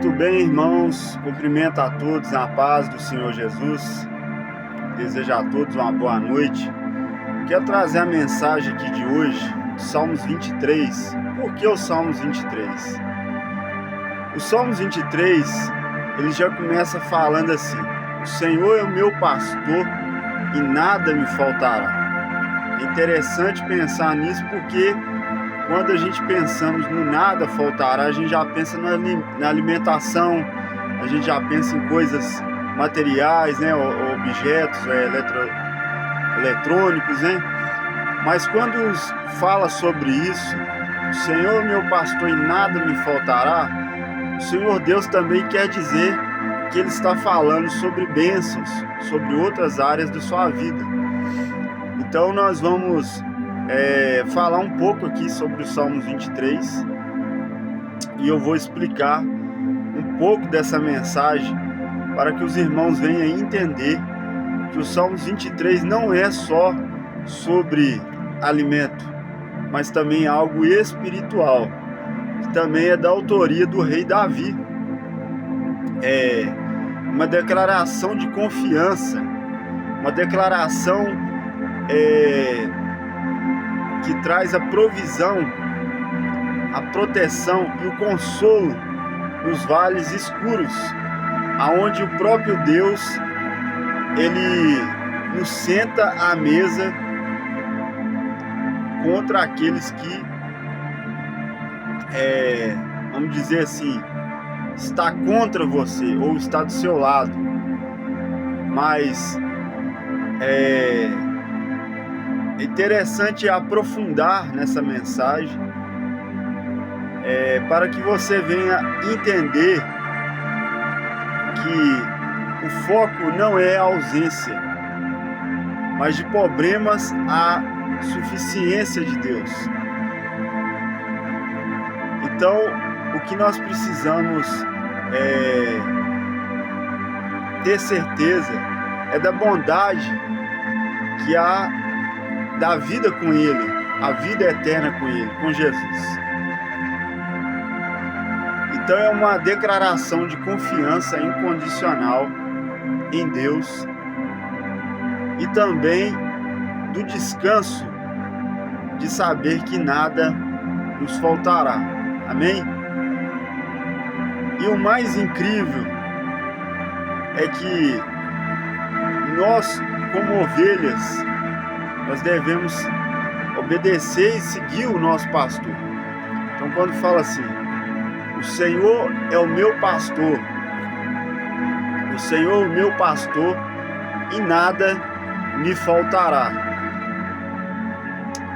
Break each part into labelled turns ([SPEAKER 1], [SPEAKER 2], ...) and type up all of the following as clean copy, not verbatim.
[SPEAKER 1] Muito bem, irmãos, cumprimento a todos na paz do Senhor Jesus, desejo a todos uma boa noite. Quero trazer a mensagem aqui de hoje, Salmos 23. Por que o Salmos 23? O Salmos 23, ele já começa falando assim: o Senhor é o meu pastor e nada me faltará. É interessante pensar nisso porque quando a gente pensamos no nada faltará, a gente já pensa na alimentação, a gente já pensa em coisas materiais, né, objetos eletrônicos, né? Mas quando fala sobre isso, o Senhor é meu pastor e nada me faltará, o Senhor Deus também quer dizer que Ele está falando sobre bênçãos, sobre outras áreas da sua vida. Então nós vamos falar um pouco aqui sobre o Salmos 23 e eu vou explicar um pouco dessa mensagem para que os irmãos venham entender que o Salmos 23 não é só sobre alimento, mas também algo espiritual, que também é da autoria do rei Davi. É uma declaração de confiança, uma declaração que traz a provisão, a proteção e o consolo nos vales escuros, aonde o próprio Deus, Ele nos senta à mesa contra aqueles que, vamos dizer assim, está contra você ou está do seu lado. Mas é interessante aprofundar nessa mensagem para que você venha entender que o foco não é a ausência, mas de problemas a suficiência de Deus. Então, o que nós precisamos ter certeza é da bondade que há da vida com Ele, a vida eterna com Ele, com Jesus. Então é uma declaração de confiança incondicional em Deus e também do descanso de saber que nada nos faltará. Amém? E o mais incrível é que nós, como ovelhas, nós devemos obedecer e seguir o nosso pastor. Então quando fala assim, o Senhor é o meu pastor, o Senhor é o meu pastor e nada me faltará.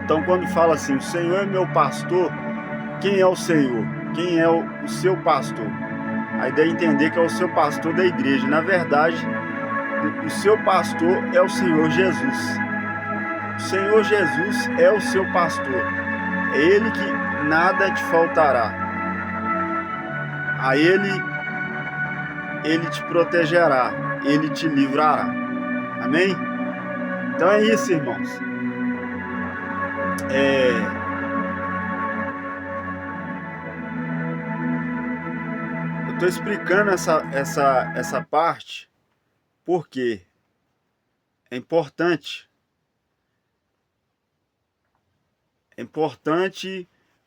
[SPEAKER 1] Então quando fala assim, o Senhor é meu pastor, quem é o Senhor? Quem é o seu pastor? A ideia é entender que é o seu pastor da igreja. Na verdade, o seu pastor é o Senhor Jesus. O Senhor Jesus é o seu pastor. É Ele que nada te faltará. A Ele te protegerá. Ele te livrará. Amém? Então é isso, irmãos. Eu estou explicando essa parte porque é importante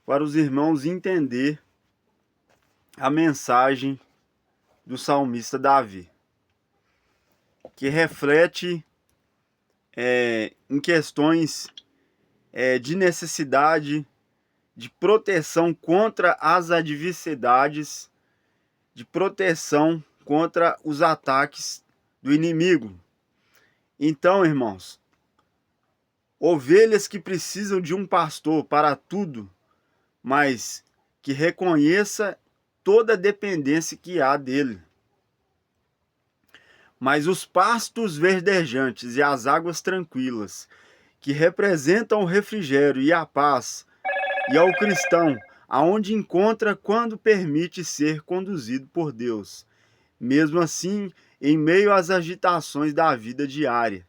[SPEAKER 1] para os irmãos entender a mensagem do salmista Davi, que reflete em questões de necessidade, de proteção contra as adversidades, de proteção contra os ataques do inimigo. Então, irmãos, ovelhas que precisam de um pastor para tudo, mas que reconheça toda a dependência que há dele. Mas os pastos verdejantes e as águas tranquilas, que representam o refrigério e a paz, e ao cristão, aonde encontra quando permite ser conduzido por Deus, mesmo assim, em meio às agitações da vida diária,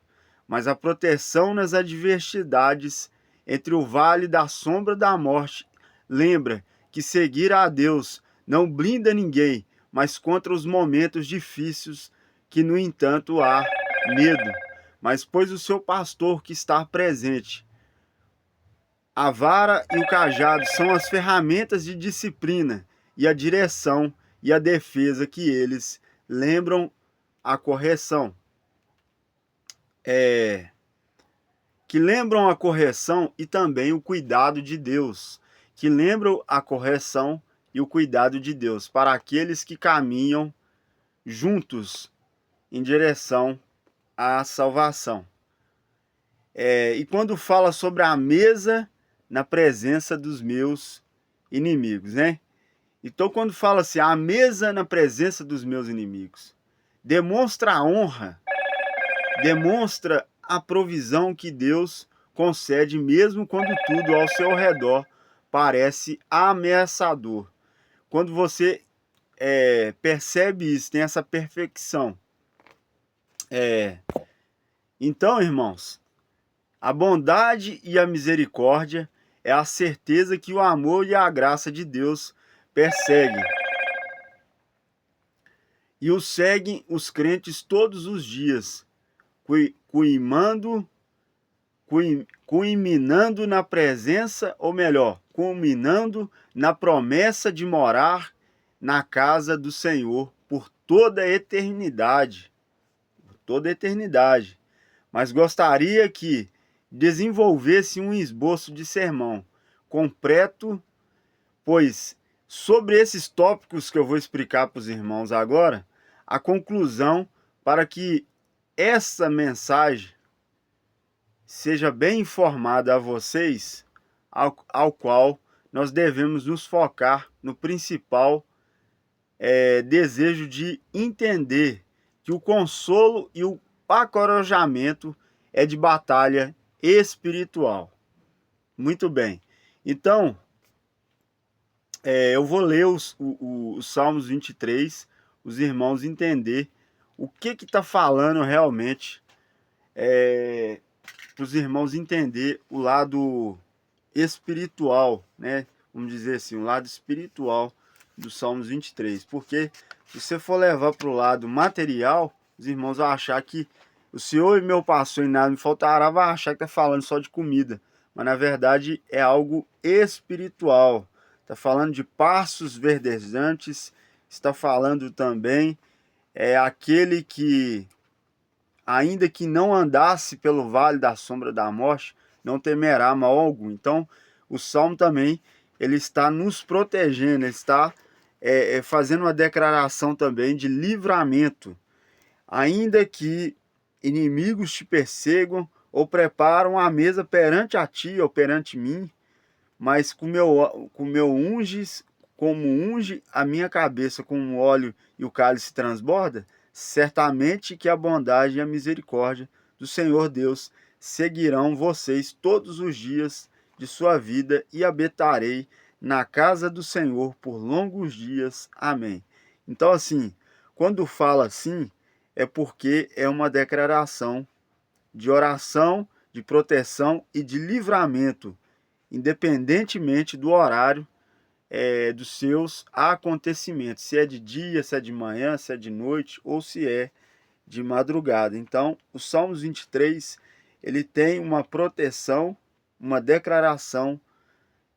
[SPEAKER 1] mas a proteção nas adversidades entre o vale da sombra da morte. Lembra que seguir a Deus não blinda ninguém, mas contra os momentos difíceis que, no entanto, há medo. Mas pois o seu pastor que está presente, a vara e o cajado são as ferramentas de disciplina e a direção e a defesa que eles lembram a correção. Que lembram a correção e também o cuidado de Deus. Que lembram a correção e o cuidado de Deus para aqueles que caminham juntos em direção à salvação. E quando fala sobre a mesa na presença dos meus inimigos, né? Então, quando fala assim, a mesa na presença dos meus inimigos, demonstra a honra, demonstra a provisão que Deus concede, mesmo quando tudo ao seu redor parece ameaçador. Quando você percebe isso, tem essa perfeição. Então, irmãos, a bondade e a misericórdia é a certeza que o amor e a graça de Deus perseguem. E o seguem os crentes todos os dias, culminando na presença, ou melhor, culminando na promessa de morar na casa do Senhor por toda a eternidade. Por toda a eternidade. Mas gostaria que desenvolvesse um esboço de sermão completo, pois sobre esses tópicos que eu vou explicar para os irmãos agora, a conclusão para que essa mensagem seja bem informada a vocês, ao qual nós devemos nos focar no principal desejo de entender que o consolo e o encorajamento é de batalha espiritual. Muito bem. Então, eu vou ler os Salmos 23, os irmãos entender o que está falando realmente, para os irmãos entender o lado espiritual, né? Vamos dizer assim, o lado espiritual do Salmos 23. Porque se você for levar para o lado material, os irmãos vão achar que o Senhor e meu pastor e nada me faltará, vai achar que está falando só de comida. Mas na verdade é algo espiritual. Está falando de pastos verdejantes, está falando também aquele que, ainda que não andasse pelo vale da sombra da morte, não temerá mal algum. Então, o Salmo também, ele está nos protegendo, ele está fazendo uma declaração também de livramento. Ainda que inimigos te perseguam, ou preparam a mesa perante a ti ou perante mim, mas como unge a minha cabeça com o óleo e o cálice transborda, certamente que a bondade e a misericórdia do Senhor Deus seguirão vocês todos os dias de sua vida, e habitarei na casa do Senhor por longos dias. Amém. Então, assim, quando fala assim, é porque é uma declaração de oração, de proteção e de livramento, independentemente do horário dos seus acontecimentos, se é de dia, se é de manhã, se é de noite ou se é de madrugada. Então, o Salmos 23, ele tem uma proteção, uma declaração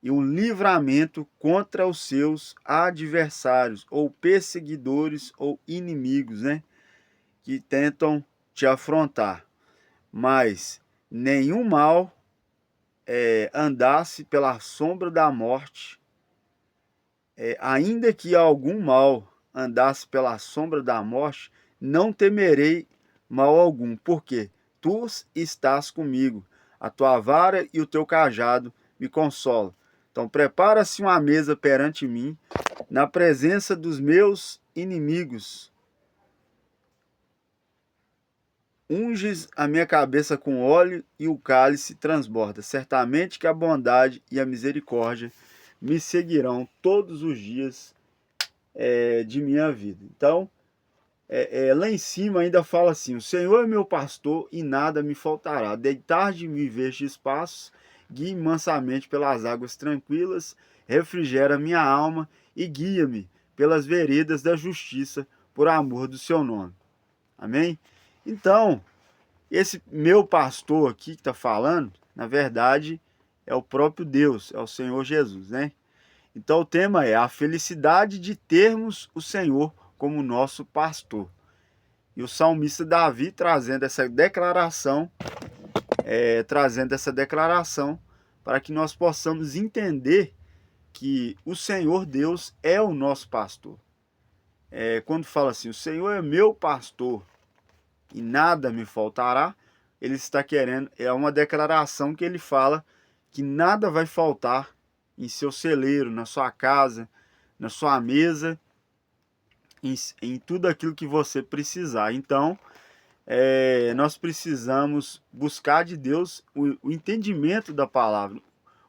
[SPEAKER 1] e um livramento contra os seus adversários, ou perseguidores, ou inimigos, né? Que tentam te afrontar. Mas nenhum mal andasse pela sombra da morte, ainda que algum mal andasse pela sombra da morte, não temerei mal algum, porque tu estás comigo, a tua vara e o teu cajado me consolam. Então prepara-se uma mesa perante mim, na presença dos meus inimigos. Unges a minha cabeça com óleo e o cálice transborda. Certamente que a bondade e a misericórdia me seguirão todos os dias de minha vida. Então, lá em cima ainda fala assim: o Senhor é meu pastor e nada me faltará. Deitar-me verdes passos, guie-me mansamente pelas águas tranquilas, refrigera minha alma e guia-me pelas veredas da justiça, por amor do seu nome. Amém? Então, esse meu pastor aqui que está falando, na verdade, é o próprio Deus, é o Senhor Jesus, né? Então o tema é a felicidade de termos o Senhor como nosso pastor. E o salmista Davi trazendo essa declaração, para que nós possamos entender que o Senhor Deus é o nosso pastor. Quando fala assim, o Senhor é meu pastor e nada me faltará, ele está querendo, é uma declaração que ele fala que nada vai faltar em seu celeiro, na sua casa, na sua mesa, em tudo aquilo que você precisar. Então, nós precisamos buscar de Deus o entendimento da palavra.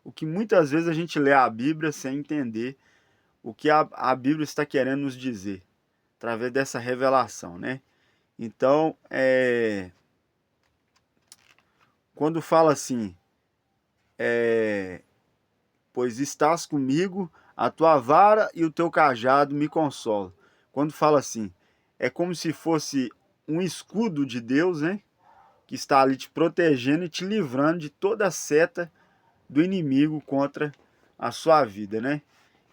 [SPEAKER 1] O que muitas vezes a gente lê a Bíblia sem entender o que a Bíblia está querendo nos dizer, através dessa revelação, né? Então, quando fala assim, pois estás comigo, a tua vara e o teu cajado me consolam. Quando fala assim, é como se fosse um escudo de Deus, né? Que está ali te protegendo e te livrando de toda a seta do inimigo contra a sua vida, né?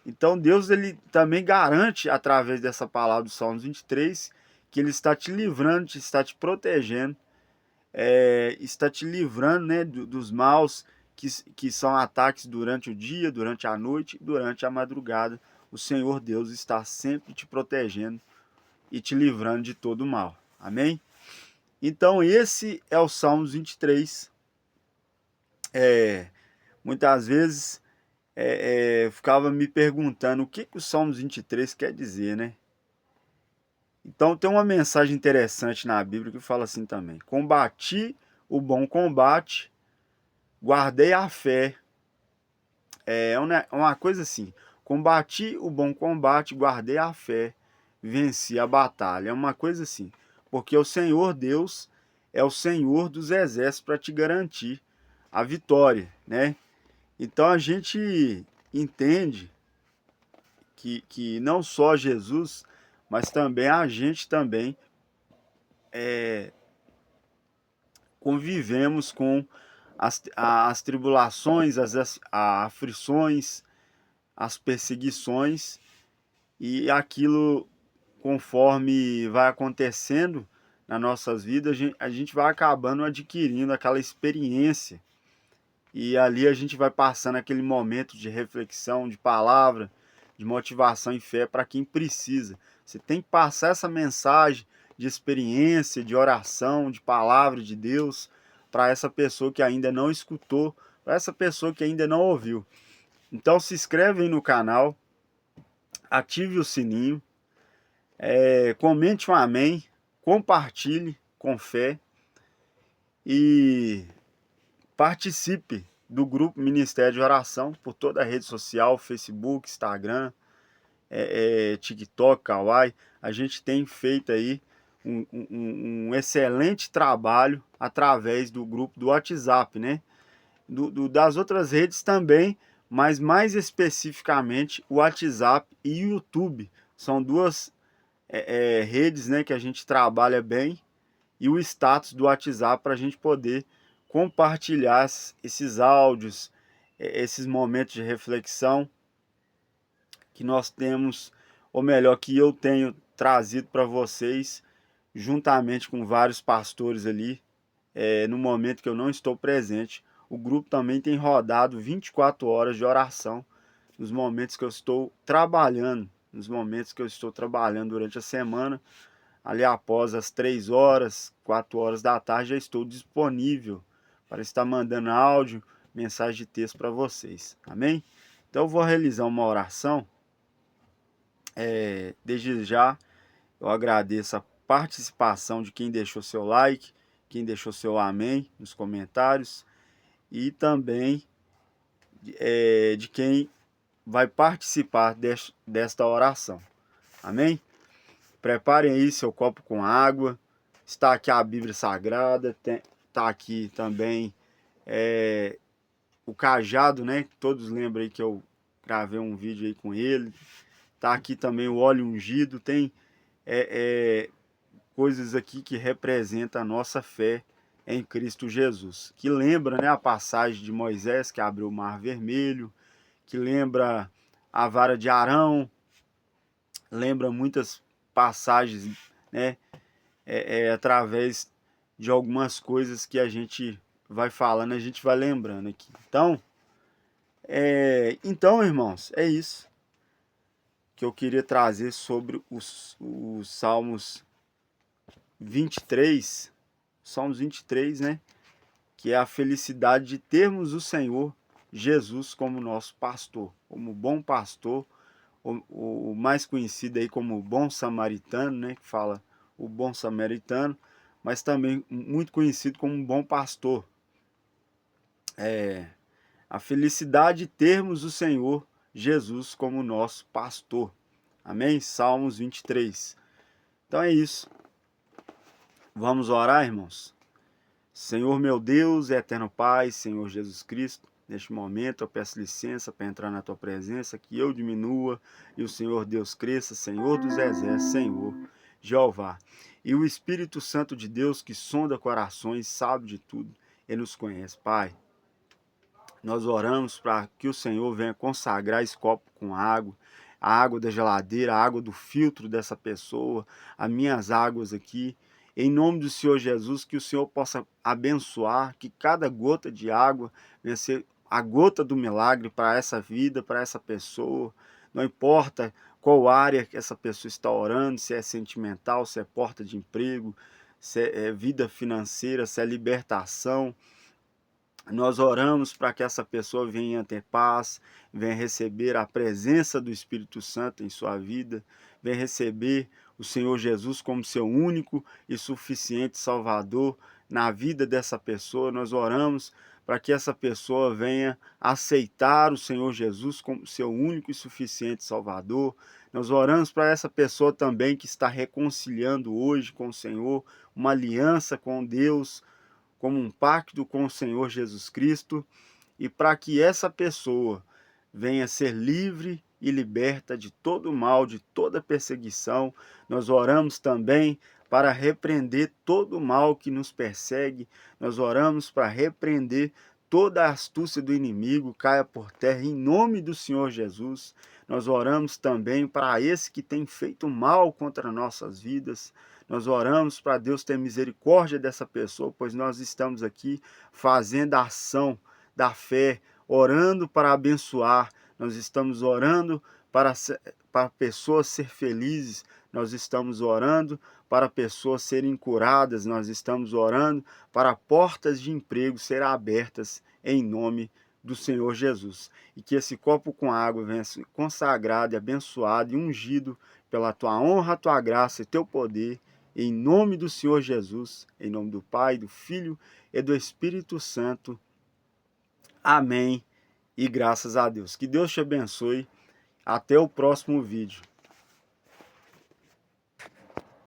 [SPEAKER 1] Então Deus ele também garante, através dessa palavra do Salmos 23, que ele está te livrando, está te protegendo, está te livrando, né, dos maus que são ataques durante o dia, durante a noite, durante a madrugada. O Senhor Deus está sempre te protegendo e te livrando de todo o mal. Amém? Então esse é o Salmos 23. Muitas vezes ficava me perguntando o que o Salmos 23 quer dizer, né? Então tem uma mensagem interessante na Bíblia que fala assim também: combati o bom combate, guardei a fé. É uma coisa assim: combati o bom combate, guardei a fé, venci a batalha. É uma coisa assim, porque o Senhor Deus é o Senhor dos exércitos para te garantir a vitória, né? Então a gente entende que não só Jesus, mas também a gente também convivemos com as tribulações, as aflições, as perseguições, e aquilo, conforme vai acontecendo nas nossas vidas, a gente vai acabando adquirindo aquela experiência, e ali a gente vai passando aquele momento de reflexão, de palavra, de motivação e fé para quem precisa. Você tem que passar essa mensagem de experiência, de oração, de palavra de Deus para essa pessoa que ainda não escutou, para essa pessoa que ainda não ouviu. Então se inscreve aí no canal, ative o sininho, comente um amém, compartilhe com fé e participe do grupo Ministério de Oração por toda a rede social, Facebook, Instagram, TikTok, Kawaii. A gente tem feito aí um excelente trabalho através do grupo do WhatsApp, né? Das outras redes também, mas mais especificamente o WhatsApp e o YouTube. São duas redes, né, que a gente trabalha bem, e o status do WhatsApp para a gente poder compartilhar esses áudios, esses momentos de reflexão que nós temos, ou melhor, que eu tenho trazido para vocês, juntamente com vários pastores ali, no momento que eu não estou presente. O grupo também tem rodado 24 horas de oração, nos momentos que eu estou trabalhando, durante a semana, ali após as 3 horas, 4 horas da tarde, já estou disponível para estar mandando áudio, mensagem de texto para vocês. Amém? Então eu vou realizar uma oração. Desde já eu agradeço a participação de quem deixou seu like, quem deixou seu amém nos comentários, e também de quem vai participar desta oração. Amém? Preparem aí seu copo com água. Está aqui a Bíblia Sagrada, está aqui também o cajado, né? Todos lembram aí que eu gravei um vídeo aí com ele, Tá aqui também o óleo ungido, tem coisas aqui que representam a nossa fé em Cristo Jesus, que lembra, né, a passagem de Moisés que abriu o Mar Vermelho, que lembra a vara de Arão, lembra muitas passagens, né, através de algumas coisas que a gente vai falando, a gente vai lembrando aqui. Então, irmãos, é isso que eu queria trazer sobre os Salmos 23, Salmos 23, né? Que é a felicidade de termos o Senhor Jesus como nosso pastor, como bom pastor, o mais conhecido aí como o bom samaritano, né? Que fala o bom samaritano, mas também muito conhecido como um bom pastor. A felicidade de termos o Senhor Jesus como nosso pastor. Amém? Salmos 23. Então é isso. Vamos orar, irmãos? Senhor meu Deus, eterno Pai, Senhor Jesus Cristo, neste momento eu peço licença para entrar na Tua presença, que eu diminua e o Senhor Deus cresça, Senhor dos exércitos, Senhor Jeová. E o Espírito Santo de Deus, que sonda corações, sabe de tudo, Ele nos conhece. Pai, nós oramos para que o Senhor venha consagrar esse copo com água, a água da geladeira, a água do filtro dessa pessoa, as minhas águas aqui. Em nome do Senhor Jesus, que o Senhor possa abençoar, que cada gota de água venha ser a gota do milagre para essa vida, para essa pessoa. Não importa qual área que essa pessoa está orando, se é sentimental, se é porta de emprego, se é vida financeira, se é libertação. Nós oramos para que essa pessoa venha ter paz, venha receber a presença do Espírito Santo em sua vida, venha receber o Senhor Jesus como seu único e suficiente Salvador na vida dessa pessoa. Nós oramos para que essa pessoa venha aceitar o Senhor Jesus como seu único e suficiente Salvador. Nós oramos para essa pessoa também que está reconciliando hoje com o Senhor, uma aliança com Deus, como um pacto com o Senhor Jesus Cristo, e para que essa pessoa venha ser livre e liberta de todo mal, de toda perseguição. Nós oramos também para repreender todo o mal que nos persegue. Nós oramos para repreender toda a astúcia do inimigo, caia por terra em nome do Senhor Jesus. Nós oramos também para esse que tem feito mal contra nossas vidas. Nós oramos para Deus ter misericórdia dessa pessoa, pois nós estamos aqui fazendo a ação da fé, orando para abençoar. Nós estamos orando para pessoas ser felizes. Nós estamos orando para pessoas serem curadas. Nós estamos orando para portas de emprego serem abertas em nome do Senhor Jesus. E que esse copo com água venha ser consagrado, abençoado e ungido pela tua honra, tua graça e teu poder. Em nome do Senhor Jesus, em nome do Pai, do Filho e do Espírito Santo. Amém. E graças a Deus. Que Deus te abençoe. Até o próximo vídeo.